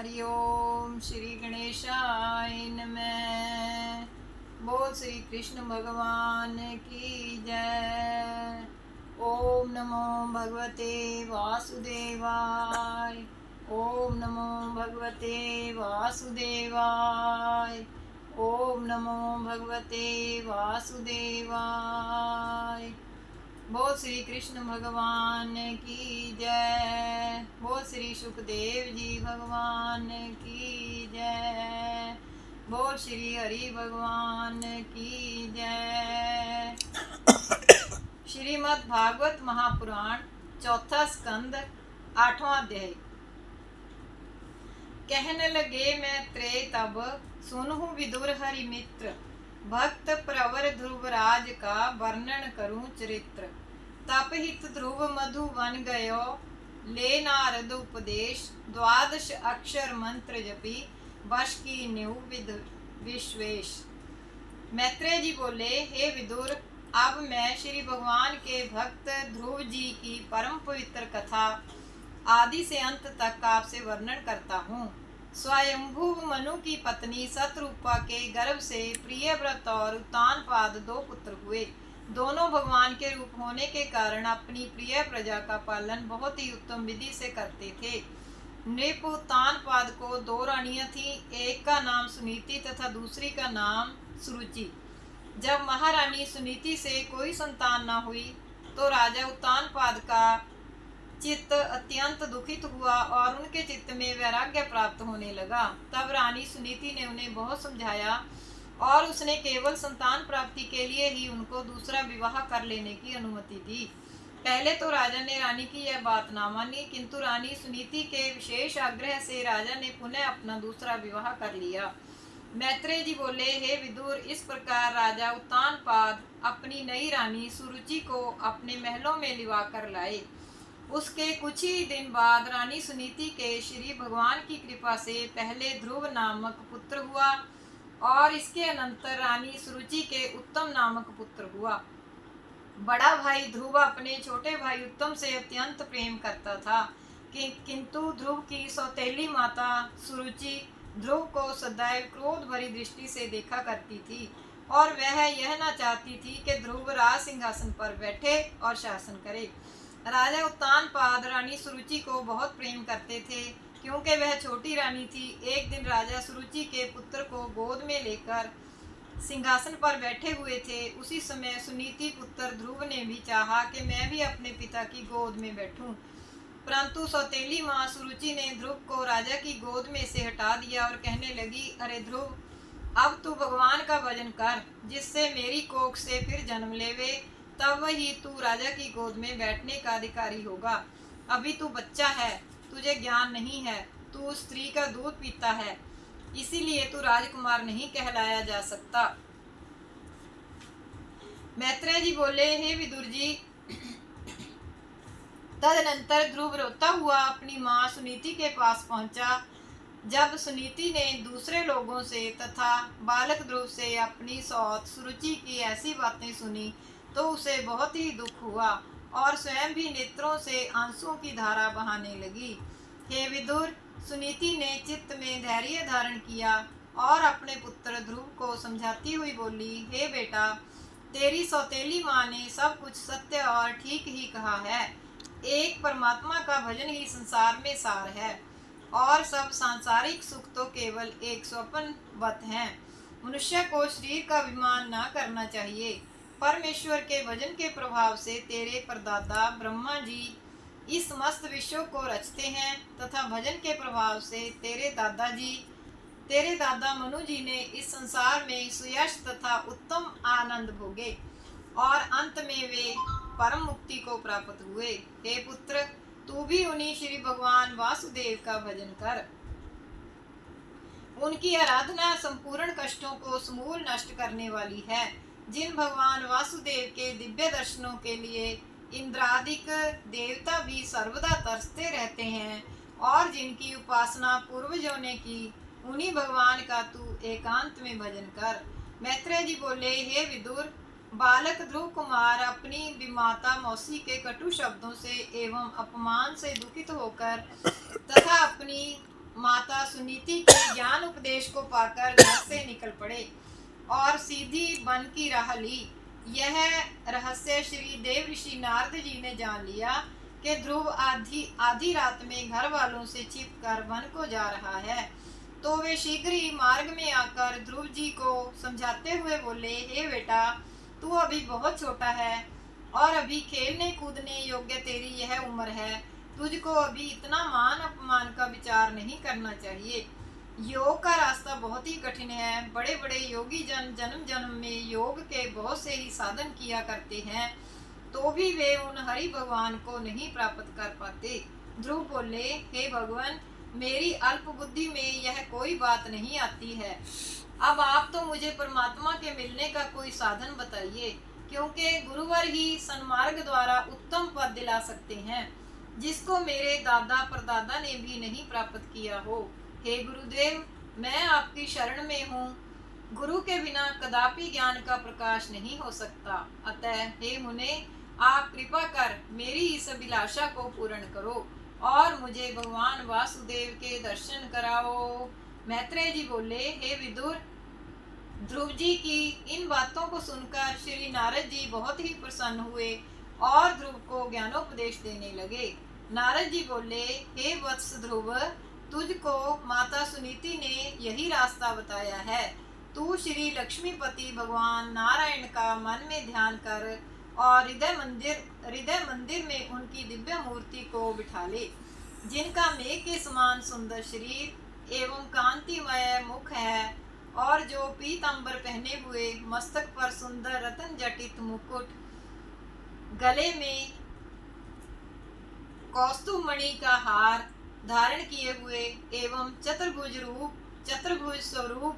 हरि ओम श्री गणेशाय नमः। बोल श्री कृष्ण भगवान की जय। ओम नमो भगवते वासुदेवाय। ओम नमो भगवते वासुदेवाय। ओम नमो भगवते वासुदेवाय। बोल श्री कृष्ण भगवान की जय। बोल श्री सुखदेव जी भगवान की जय। बोल श्री हरि भगवान की जय। श्रीमद् भागवत महापुराण चौथा स्कंद 8वां अध्याय। कहने लगे मैत्रेय तब सुनहु विदुर हरि मित्र, भक्त प्रवर ध्रुवराज का वर्णन करूं चरित्र। तप हित ध्रुव मधु वन गयो, ले नारद उपदेश, द्वादश अक्षर मंत्र जपी, वश की न्यू विश्वेश। मैत्रेय जी बोले, हे विदुर, अब मैं श्री भगवान के भक्त ध्रुव जी की परम पवित्र कथा आदि से अंत तक आपसे वर्णन करता हूँ। स्वयंभू मनु की पत्नी शतरूपा के गर्भ से प्रियव्रत और उत्तानपाद दो पुत्र हुए। दोनों भगवान के रूप होने के कारण अपनी प्रिय प्रजा का पालन बहुत ही उत्तम विधि से करते थे। नृप उत्तानपाद को दो रानियां थीं, एक का नाम सुनीति तथा दूसरी का नाम सुरुचि। जब महारानी सुनीति से कोई संतान न हुई तो राजा उत्तानपाद का चित्त अत्यंत दुखित हुआ और उनके चित्त में वैराग्य प्राप्त होने लगा। तब रानी सुनीति ने उन्हें बहुत समझाया और उसने केवल संतान प्राप्ति के लिए ही उनको दूसरा विवाह कर लेने की अनुमति दी। पहले तो राजा ने रानी की यह बात ना मानी, किंतु रानी सुनीति के विशेष आग्रह से राजा ने पुनः अपना दूसरा विवाह कर लिया। मैत्रेय जी बोले, हे विदुर, इस प्रकार राजा उत्तानपाद अपनी नई रानी सुरुचि को अपने महलों में लिवा कर लाए। उसके कुछ ही दिन बाद रानी सुनीति के श्री भगवान की कृपा से पहले ध्रुव नामक पुत्र हुआ और इसके अनंतर रानी सुरुचि के उत्तम नामक पुत्र हुआ। बड़ा भाई ध्रुव अपने छोटे भाई उत्तम से अत्यंत प्रेम करता था, किंतु ध्रुव की सौतेली माता सुरुचि ध्रुव को सदैव क्रोध भरी दृष्टि से देखा करती थी और वह यह न चाहती थी कि ध्रुव राज सिंहासन पर बैठे और शासन करे। राजा उत्तानपाद रानी सुरुचि को बहुत प्रेम करते थे, क्योंकि वह छोटी रानी थी। एक दिन राजा सुरुचि के पुत्र को गोद में लेकर सिंहासन पर बैठे हुए थे। उसी समय सुनीति पुत्र ध्रुव ने भी चाहा कि मैं भी अपने पिता की गोद में बैठूं, परंतु सौतेली माँ सुरुचि ने ध्रुव को राजा की गोद में से हटा दिया और कहने लगी, अरे ध्रुव, अब तू भगवान का भजन कर, जिससे मेरी कोख से फिर जन्म लेवे, तब ही तू राजा की गोद में बैठने का अधिकारी होगा। अभी तू बच्चा है, तुझे ज्ञान नहीं है, तू स्त्री का दूध पीता है, इसीलिए तू राजकुमार नहीं कहलाया जा सकता। मैत्रेय जी बोले, हे विदुर जी, तदनंतर ध्रुव रोता हुआ अपनी माँ सुनीति के पास पहुंचा। जब सुनीति ने दूसरे लोगों से तथा बालक ध्रुव से अपनी सौत सुरुचि की ऐसी बातें सुनी तो उसे बहुत ही दुख हुआ और स्वयं भी नेत्रों से आंसुओं की धारा बहाने लगी। हे विदुर, सुनीति ने चित्त में धैर्य धारण किया और अपने पुत्र ध्रुव को समझाती हुई बोली, हे बेटा, तेरी सौतेली माँ ने सब कुछ सत्य और ठीक ही कहा है। एक परमात्मा का भजन ही संसार में सार है और सब सांसारिक सुख तो केवल एक स्वप्न वत हैं। मनुष्य को शरीर का अभिमान न करना चाहिए। परमेश्वर के भजन के प्रभाव से तेरे परदादा ब्रह्मा जी इस समस्त विश्व को रचते हैं तथा भजन के प्रभाव से तेरे दादा मनु जी ने इस संसार में सुयश तथा उत्तम आनंद भोगे और अंत में वे परम मुक्ति को प्राप्त हुए। हे पुत्र, तू भी उन्हीं श्री भगवान वासुदेव का भजन कर। उनकी आराधना संपूर्ण कष्टों को समूल नष्ट करने वाली है। जिन भगवान वासुदेव के दिव्य दर्शनों के लिए इंद्रादिक देवता भी सर्वदा तरसते रहते हैं और जिनकी उपासना पूर्वजों ने की, उन्हीं भगवान का तू एकांत में भजन कर। मैत्रेय जी बोले, हे विदुर, बालक ध्रुव कुमार अपनी विमाता मौसी के कटु शब्दों से एवं अपमान से दुखित होकर तथा अपनी माता सुनीति के ज्ञान उपदेश को पाकर घर से निकल पड़े और सीधी वन की राह ली। यह रहस्य श्री देव ऋषि नारद जी ने जान लिया कि ध्रुव आधी आधी रात में घर वालों से छिपकर वन को जा रहा है, तो वे शीघ्र ही मार्ग में आकर ध्रुव जी को समझाते हुए बोले, हे बेटा, तू अभी बहुत छोटा है और अभी खेलने कूदने योग्य तेरी यह उम्र है। तुझको अभी इतना मान अपमान का विचार नहीं करना चाहिए। योग का रास्ता बहुत ही कठिन है। बड़े बड़े योगी जन जन्म जन्म में योग के बहुत से ही साधन किया करते हैं, तो भी वे उन हरि भगवान को नहीं प्राप्त कर पाते। ध्रुव बोले, हे भगवान, मेरी अल्प बुद्धि में यह कोई बात नहीं आती है। अब आप तो मुझे परमात्मा के मिलने का कोई साधन बताइए, क्योंकि गुरुवर ही सन्मार्ग द्वारा उत्तम पद दिला सकते हैं, जिसको मेरे दादा परदादा ने भी नहीं प्राप्त किया हो। हे गुरुदेव, मैं आपकी शरण में हूँ। गुरु के बिना कदापि ज्ञान का प्रकाश नहीं हो सकता। अतः हे मुने, आप कृपा कर मेरी इस अभिलाषा को पूर्ण करो और मुझे भगवान वासुदेव के दर्शन कराओ। मैत्रेय जी बोले, हे विदुर, ध्रुव जी की इन बातों को सुनकर श्री नारद जी बहुत ही प्रसन्न हुए और ध्रुव को ज्ञानोपदेश देने लगे। नारद जी बोले, हे वत्स ध्रुव, तुझको माता सुनीति ने यही रास्ता बताया है। तू श्री लक्ष्मीपति भगवान नारायण का मन में ध्यान कर और हृदय मंदिर में उनकी दिव्य मूर्ति को बिठा ले, जिनका मेघ के समान सुंदर शरीर एवं कांतिमय मुख है, और जो पीतांबर पहने हुए, मस्तक पर सुंदर रतन जटित मुकुट, गले में कौस्तुभ मणि का हार धारण किए हुए एवं चतुर्भुज स्वरूप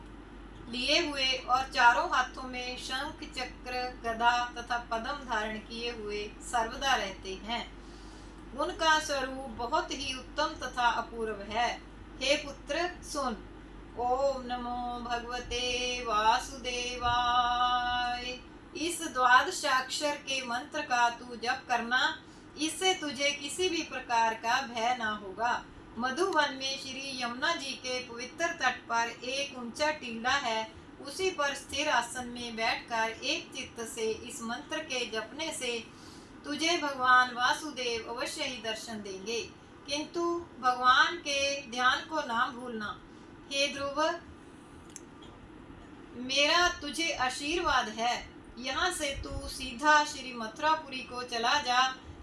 लिए हुए और चारों हाथों में शंख चक्र गदा तथा पद्म धारण किए हुए सर्वदा रहते हैं। उनका स्वरूप बहुत ही उत्तम तथा अपूर्व है। हे पुत्र, सुन। ओम नमो भगवते वासुदेवाय। इस द्वादशाक्षर के मंत्र का तू जप करना, इससे तुझे किसी भी प्रकार का भय ना होगा। मधुवन में श्री यमुना जी के पवित्र तट पर एक ऊंचा टीला है। उसी पर स्थिर आसन में बैठकर एक चित्त से इस मंत्र के जपने से तुझे भगवान वासुदेव अवश्य ही दर्शन देंगे, किंतु भगवान के ध्यान को ना भूलना। हे ध्रुव, मेरा तुझे आशीर्वाद है, यहाँ से तू सीधा श्री मथुरापुरी को चला जा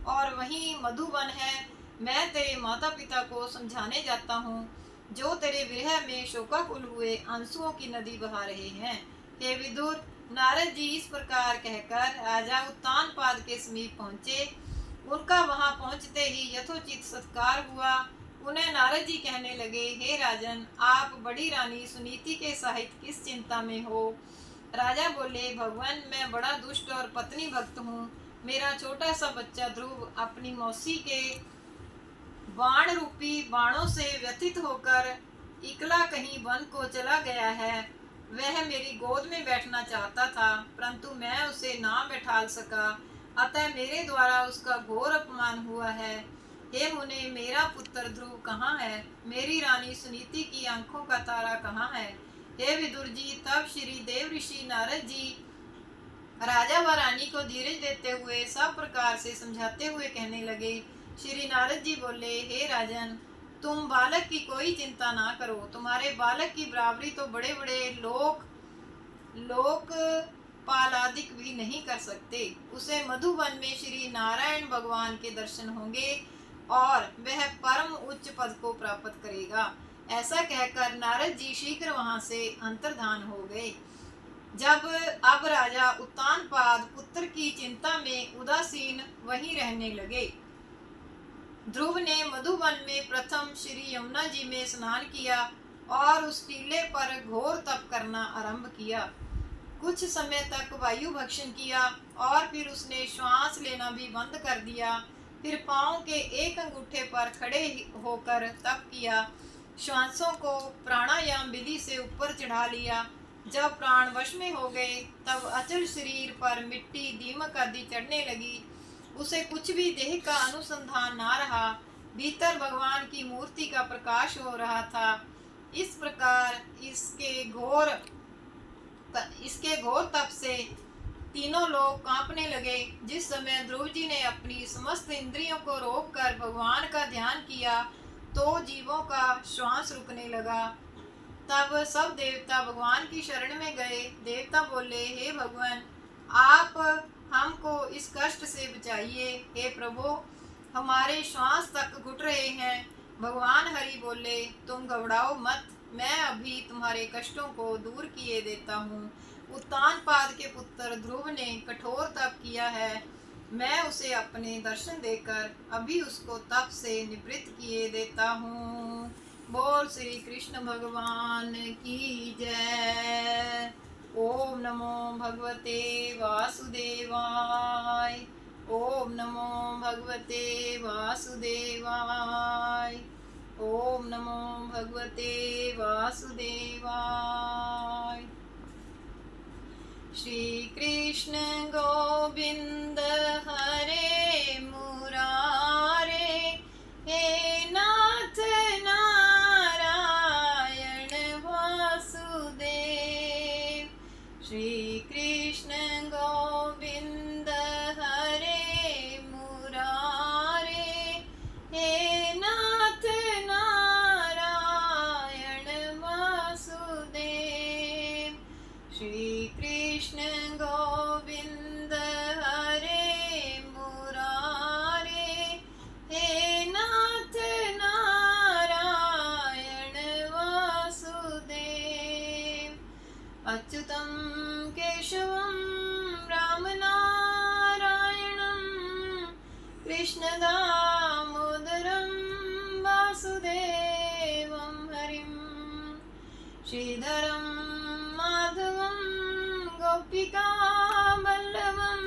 और वहीं मधुवन है। मैं तेरे माता पिता को समझाने जाता हूँ, जो तेरे विरह में शोकाकुल हुए आंसुओं की नदी बहा रहे हैं। हे विदुर, नारद जी इस प्रकार कहकर राजा उत्तानपाद के समीप पहुँचे। उनका वहां पहुंचते ही यथोचित सत्कार हुआ। उन्हें नारद जी कहने लगे, हे राजन, आप बड़ी रानी सुनीति के सहित किस चिंता में हो? राजा बोले, भगवान, मैं बड़ा दुष्ट और पत्नी भक्त हूँ। मेरा छोटा सा बच्चा ध्रुव अपनी मौसी के बाण रूपी बाणों से व्यथित होकर इकला कहीं वन को चला गया है। वह मेरी गोद में बैठना चाहता था, परंतु मैं उसे ना बैठाल सका, अतः मेरे द्वारा उसका घोर अपमान हुआ है। हे मुने, मेरा पुत्र ध्रुव कहाँ है? मेरी रानी सुनीति की आंखों का तारा कहाँ है? हे विदुर जी, तब श्री देव ऋषि नारद जी राजा व रानी को धीरज देते हुए सब प्रकार से समझाते हुए कहने लगे। श्री नारद जी बोले, हे राजन, तुम बालक की कोई चिंता ना करो। तुम्हारे बालक की बराबरी तो बड़े बड़े लोक पालादिक भी नहीं कर सकते। उसे मधुवन में श्री नारायण भगवान के दर्शन होंगे और वह परम उच्च पद को प्राप्त करेगा। ऐसा कहकर नारद जी शीघ्र वहां से अंतर्धान हो गए। जब अब राजा उत्तानपाद पुत्र की चिंता में उदासीन वहीं रहने लगे। ध्रुव ने मधुवन में प्रथम श्री यमुना जी में स्नान किया और उस टीले पर घोर तप करना आरंभ किया। कुछ समय तक वायु भक्षण किया और फिर उसने श्वास लेना भी बंद कर दिया। फिर पांव के एक अंगूठे पर खड़े होकर तप किया। श्वासों को प्राणायाम विधि से ऊपर चढ़ा लिया। जब प्राण वश में हो गए, तब अचल शरीर पर मिट्टी, दीमक आदि चढ़ने लगी। उसे कुछ भी देह का अनुसंधान ना रहा। भीतर भगवान की मूर्ति का प्रकाश हो रहा था। इस प्रकार इसके घोर तप से तीनों लोग कांपने लगे। जिस समय ध्रुव जी ने अपनी समस्त इंद्रियों को रोककर भगवान का ध्यान किया तो जीवों का श्वास रुकने लगा। तब सब देवता भगवान की शरण में गए। देवता बोले, हे भगवान, आप हमको इस कष्ट से बचाइए। हे प्रभु, हमारे श्वास तक घुट रहे हैं। भगवान हरि बोले, तुम घबराओ मत, मैं अभी तुम्हारे कष्टों को दूर किए देता हूँ। उत्तानपाद के पुत्र ध्रुव ने कठोर तप किया है। मैं उसे अपने दर्शन देकर अभी उसको तप से निवृत्त किए देता हूँ। बोल श्री कृष्ण भगवान की जय। ओम नमो भगवते वासुदेवाय। ओम नमो भगवते वासुदेवाय। ओम नमो भगवते वासुदेवाय। श्री कृष्ण गोविंद हरे मुरारे, हे नाथ नारायण वासुदेव। श्री कृष्ण गोविंद हरे मुरारे, हे नाथ नारायण वासुदेव। श्री कृष्ण गोविंद हरे मुरारे, हे नाथ नारायण वासुदेव। अच्युतं केशवं रामनारायणं, कृष्णदामोदरं वासुदेवं हरिं। श्रीधरं माधवं गोपिका वल्लभं,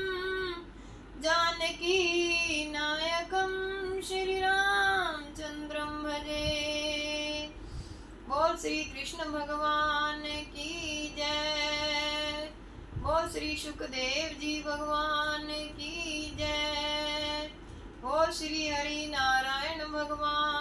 जानकी नायकं श्रीरामचंद्रं भजे। बोल श्री कृष्ण भगवान की जय। बोल श्री सुखदेव जी भगवान की जय। बोल श्री हरि नारायण भगवान